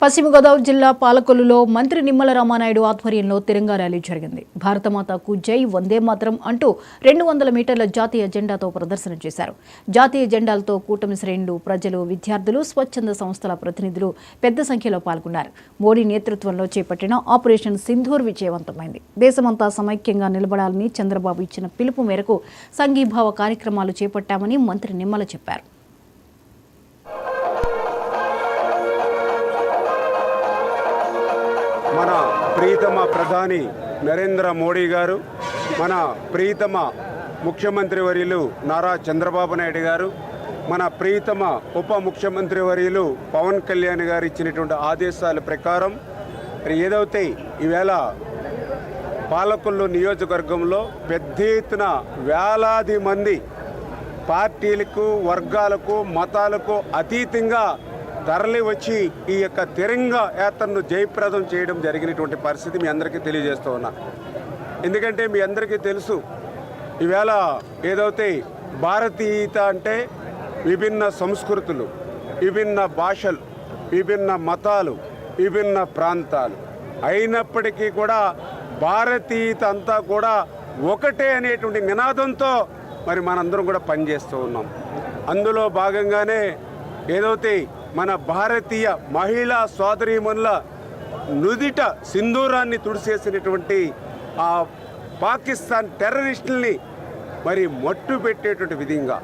పశ్చిమ గోదావరి జిల్లా పాలకొల్లులో మంత్రి నిమ్మల రామానాయుడు ఆధ్వర్యంలో తిరంగా ర్యాలీ జరిగింది. భారతమాతకు జై, వందే మాతరం అంటూ 200 మీటర్ల జాతీయ జెండాతో ప్రదర్శన చేశారు. జాతీయ జెండాలతో కూటమి శ్రేణులు, ప్రజలు, విద్యార్థులు, స్వచ్ఛంద సంస్థల ప్రతినిధులు పెద్ద సంఖ్యలో పాల్గొన్నారు. మోడీ నేతృత్వంలో చేపట్టిన ఆపరేషన్ సింధూర్ విజయవంతమైంది. దేశమంతా సమైక్యంగా నిలబడాలని చంద్రబాబు ఇచ్చిన పిలుపు మేరకు సంఘీభావ కార్యక్రమాలు చేపట్టామని మంత్రి నిమ్మల చెప్పారు. మన ప్రీతమ ప్రధాని నరేంద్ర మోడీ గారు, మన ప్రీతమ ముఖ్యమంత్రి వర్యులు నారా చంద్రబాబు నాయుడు గారు, మన ప్రీతమ ఉప ముఖ్యమంత్రి వర్యులు పవన్ కళ్యాణ్ గారు ఇచ్చినటువంటి ఆదేశాల ప్రకారం ఏదైతే ఈవేళ పాలకొల్లు నియోజకవర్గంలో పెద్ద ఎత్తున వేలాది మంది పార్టీలకు, వర్గాలకు, మతాలకు అతీతంగా తరలి వచ్చి ఈ యొక్క తిరంగా యాత్రను జయప్రదం చేయడం జరిగినటువంటి పరిస్థితి మీ అందరికీ తెలియజేస్తూ ఉన్నా. ఎందుకంటే మీ అందరికీ తెలుసు, ఈవేళ ఏదైతే భారతీయత అంటే విభిన్న సంస్కృతులు, విభిన్న భాషలు, విభిన్న మతాలు, విభిన్న ప్రాంతాలు అయినప్పటికీ కూడా భారతీయత అంతా కూడా ఒకటే అనేటువంటి నినాదంతో మరి మనందరం కూడా పనిచేస్తూ ఉన్నాం. అందులో భాగంగానే ఏదైతే మన భారతీయ మహిళా సోదరీమణుల నుదిట సింధూరాన్ని తుడిసేసినటువంటి ఆ పాకిస్తాన్ టెర్రరిస్టుల్ని మరి మట్టు పెట్టేటువంటి విధంగా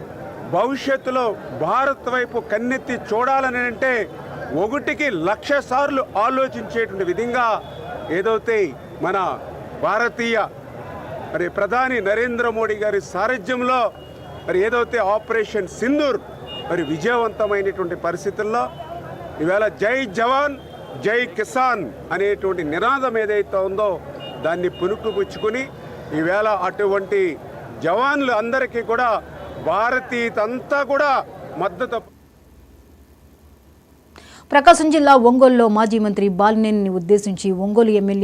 భవిష్యత్తులో భారత్ వైపు కన్నెత్తి చూడాలని అంటే 1,00,000 సార్లు ఆలోచించేటువంటి విధంగా ఏదైతే మన భారతీయ మరి ప్రధాని నరేంద్ర మోడీ గారి సారథ్యంలో మరి ఏదైతే ఆపరేషన్ సింధూర్ మరి విజయవంతమైనటువంటి పరిస్థితుల్లో ఈవేళ జై జవాన్ జై కిసాన్ అనేటువంటి నినాదం ఏదైతే ఉందో దాన్ని పుణుకుపుచ్చుకుని ఈవేళ అటువంటి జవాన్లు అందరికీ కూడా భారతీయత అంతా కూడా మద్దతు. ప్రకాశం జిల్లా ఒంగోలులో మాజీ మంత్రి బాలినేనిని ఉద్దేశించి ఒంగోలు ఎమ్మెల్యే